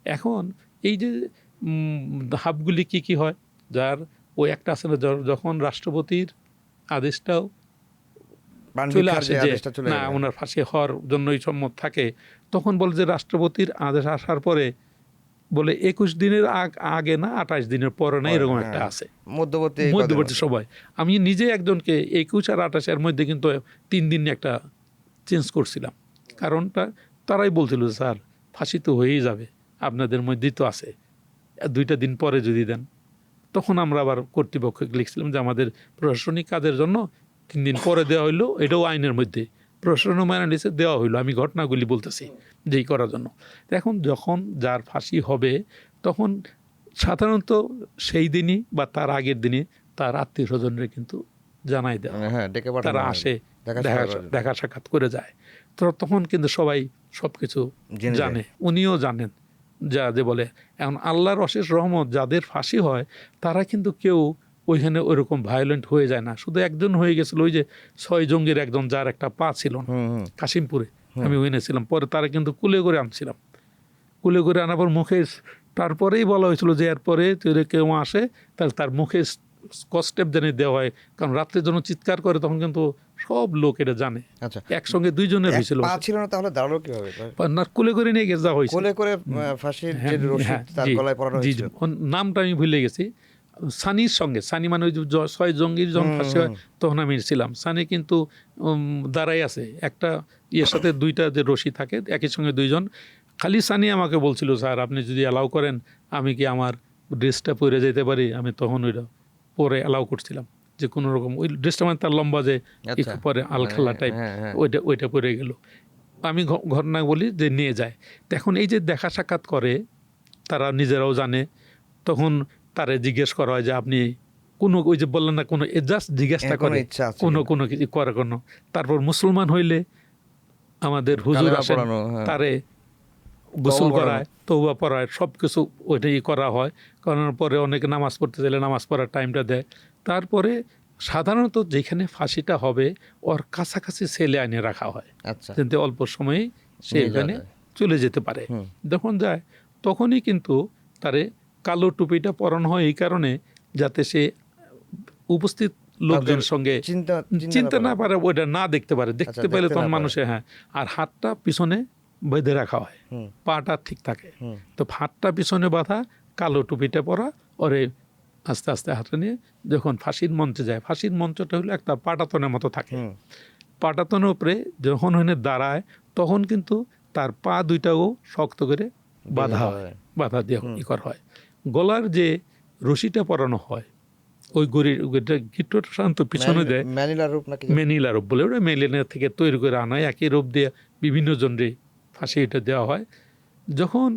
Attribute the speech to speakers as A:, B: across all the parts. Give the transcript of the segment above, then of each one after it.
A: এখন এই যে ধাপগুলি কি হয়, যার ওই একটা আছে না, যখন রাষ্ট্রপতির আদেশটাও চলে আসে যে না ওনার ফাঁসি হওয়ার জন্যই সম্মত থাকে, তখন বলে যে রাষ্ট্রপতির আদেশ আসার পরে বলে 21 দিনের আগে না 28 দিনের পরে না, এরকম একটা আছে মধ্যবর্তী সময়। আমি নিজে একজনকে 21 আর 28 এর মধ্যে কিন্তু 3 দিন একটা চেঞ্জ করছিলাম। কারণটা তারাই বলছিল স্যার ফাঁসি তো হয়েই যাবে, আপনাদের মধ্যেই তো আছে, 2টা দিন পরে যদি দেন। তখন আমরা আবার কর্তৃপক্ষকে লিখছিলাম যে আমাদের প্রশাসনিক কাজের জন্য 3 দিন পরে দেওয়া হইলো, এটাও আইনের মধ্যে, প্রশাসন মাইনে নিচে দেওয়া হইলো। আমি ঘটনাগুলি বলতেছি যেই করার জন্য। এখন যখন যার ফাঁসি হবে তখন সাধারণত সেই দিনই বা তার আগের দিনই তার আত্মীয় স্বজনরা কিন্তু জানাই দেয়, তারা আসে দেখা সাক্ষাৎ করে যায়। তো তখন কিন্তু সবাই সবকিছু জানে, উনিও জানেন যা যে বলে। এখন আল্লাহর অশেষ রহমত, যাদের ফাঁসি হয় তারা কিন্তু কেউ ওইখানে ওইরকম ভায়োলেন্ট হয়ে যায় না। শুধু একজন হয়ে গেছিল, ওই যে 6 জঙ্গির একজন, যার একটা পা ছিল না কাশিমপুরে, আমি ওইখানে ছিলাম, পরে তারা কিন্তু কুলে করে আনছিলাম, কুলে করে আনার পর মুখে, তারপরেই বলা হয়েছিল যে এরপরে যদি কেউ আসে তাহলে তার মুখে স্টেপ জেনে দেওয়া হয়, কারণ রাত্রে যখন চিৎকার করে তখন কিন্তু সব লোক এটা জানে। একসঙ্গে 2 জনের হয়েছিল,
B: ছিল না, তাহলে দাঁড়ালো কিভাবে?
A: না, কুলে করে নিয়ে গেছে, যা হয়েছে
B: কুলে করে ফাঁসির যে রশি তার গলায় পরানো হয়েছিল।
A: নামটা আমি ভুলে গেছি। সানির সঙ্গে, সানি মানে ওই 6 জঙ্গির যখন ফাঁসি হয় তখন আমি ছিলাম। সানি কিন্তু দাঁড়াই আছে, একটা ইয়ের সাথে 2টা যে রশি থাকে একই সঙ্গে 2 জন। খালি সানি আমাকে বলছিল স্যার আপনি যদি অ্যালাউ করেন আমি কি আমার ড্রেসটা পরে যেতে পারি। আমি তখন ওইটা পরে অ্যালাউ করছিলাম, যে কোনো রকম ওই ড্রেসটা মানে তার লম্বা যে পরে আলখাল্লা টাইপ, ওইটা পরে গেল। আমি ঘটনা বলি যে নিয়ে যায়। এখন এই যে দেখা সাক্ষাৎ করে তারা নিজেরাও জানে, তখন তারে জিজ্ঞেস করা হয় যে আপনি কোনো, ওই যে বললেন না, কোনো জাস্ট জিজ্ঞাসা করে কোনো কিছু করে কোনো। তারপর মুসলমান হইলে আমাদের হুজুর আসেন, তারে গোসল করায়, তওবা পড়ায়, সব কিছু ওইটাই করা হয়। করার পরে অনেকে নামাজ পড়তে চাইলে নামাজ পড়ার টাইমটা দেয়। তারপরে সাধারণত যেখানে ফাঁসিটা হবে ওর কাছাকাছি ছেলে আইনে রাখা হয়, যাতে অল্প সময়েই সে এখানে চলে যেতে পারে। যখন যায় তখনই কিন্তু তারে কালো টুপিটা পরানো হয় এই কারণে যাতে সে উপস্থিত লোকজনের সঙ্গে চিন্তা না পারে, ওইটা না দেখতে পারে। দেখতে পেলে তখন মানুষে আর হাতটা পিছনে বেঁধে রাখা হয়, পাটা ঠিক থাকে। তো হাতটা পিছনে বাঁধা, কালো টুপিটা পরা, ওরে আস্তে আস্তে হাতে নিয়ে যখন ফাঁসির মঞ্চে যায়, ফাঁসির মঞ্চটা হলো একটা পাটাতনের মতো থাকে। পাটাতনের উপরে যখন ওখানে দাঁড়ায় তখন কিন্তু তার পা 2টাও শক্ত করে বাধা দিয়ে করা হয়। গলার যে রশিটা পরানো হয় ওই গিট্টুটা সাধারণত পিছনে দেয়, ম্যানিলা রূপ বলে, ওটা ম্যানিলা থেকে তৈরি করে আনা হয়। একই রূপ দিয়ে বিভিন্ন জনরে ফাঁসি এটা দেওয়া হয়। যখন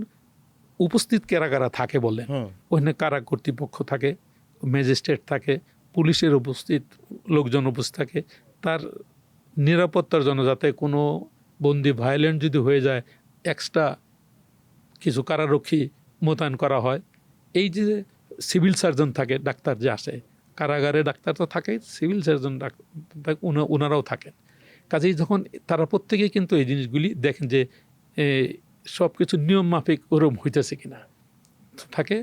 A: উপস্থিত কারা থাকে বলে, ওখানে কারা কর্তৃপক্ষ থাকে, ম্যাজিস্ট্রেট থাকে, পুলিশের উপস্থিত লোকজন উপস্থিত থাকে। তার নিরাপত্তার জন্য যাতে কোনো বন্দি ভায়োলেন্ট যদি হয়ে যায় এক্সট্রা কিছু কারারক্ষী মোতায়েন করা হয়। এই যে সিভিল সার্জন থাকে, ডাক্তার যে আসে কারাগারে, ডাক্তার তো থাকে, সিভিল সার্জন ওনারাও থাকেন। কাজেই যখন তারা প্রত্যেকেই কিন্তু এই জিনিসগুলি দেখেন যে সব কিছু নিয়ম মাফিক ওরম হইতেছে কিনা থাকে,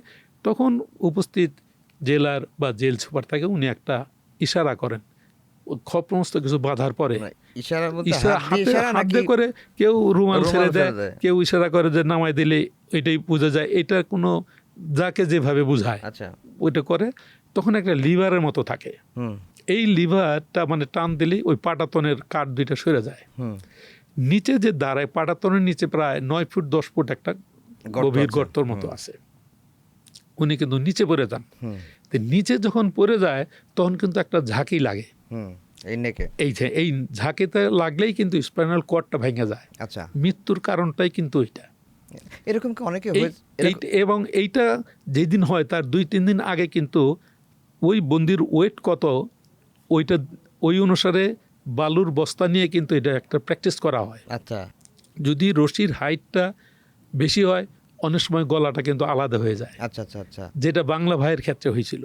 A: তখন উপস্থিত জেলার বা জেল সুপার থাকে, উনি একটা ইশারা করেন সমস্ত কিছু বাধার পরে, হাতে করে কেউ রুমাল ছেড়ে দেয়, কেউ ইশারা করে যে নামাই দিলে এটাই বোঝা যায়। এটা কোনো যাকে যেভাবে বুঝায় ওইটা করে। তখন একটা লিভারের মতো থাকে, এই লিভারটা মানে টান দিলেই ওই পাটাতনের কাঠ 2টা সরে যায়। নিচে যে দাঁড়ায়, পাটাতনের নিচে প্রায় 9 ফুট 10 ফুট একটা গভীর গর্তর মতো আছে। উনি কিন্তু নিচে পড়ে যান। নিচে যখন পড়ে যায় তখন কিন্তু একটা ঝাঁকি লাগে, এই ঝাঁকিতে লাগলেই কিন্তু স্পাইনাল কর্ডটা ভেঙে যায়। মৃত্যুর কারণটাই কিন্তু ওইটা।
B: এরকম অনেকে,
A: এবং এইটা যেদিন হয় তার 2-3 দিন আগে কিন্তু ওই বন্দির ওয়েট কত ওইটা ওই অনুসারে বালুর বস্তা নিয়ে কিন্তু এটা একটা প্র্যাকটিস করা হয়। যদি রশির হাইটটা বেশি হয় অনেক সময় গলাটা কিন্তু আলাদা হয়ে যায়। যেটা বাংলা ভাইয়ের ক্ষেত্রে হয়েছিল।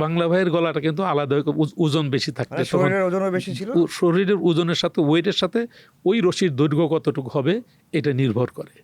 A: বাংলা ভাইয়ের গলাটা কিন্তু আলাদা, ওজন বেশি থাকতে, শরীরের ওজনের সাথে ওয়েটের সাথে ওই রশির দৈর্ঘ্য কতটুকু হবে এটা নির্ভর করে।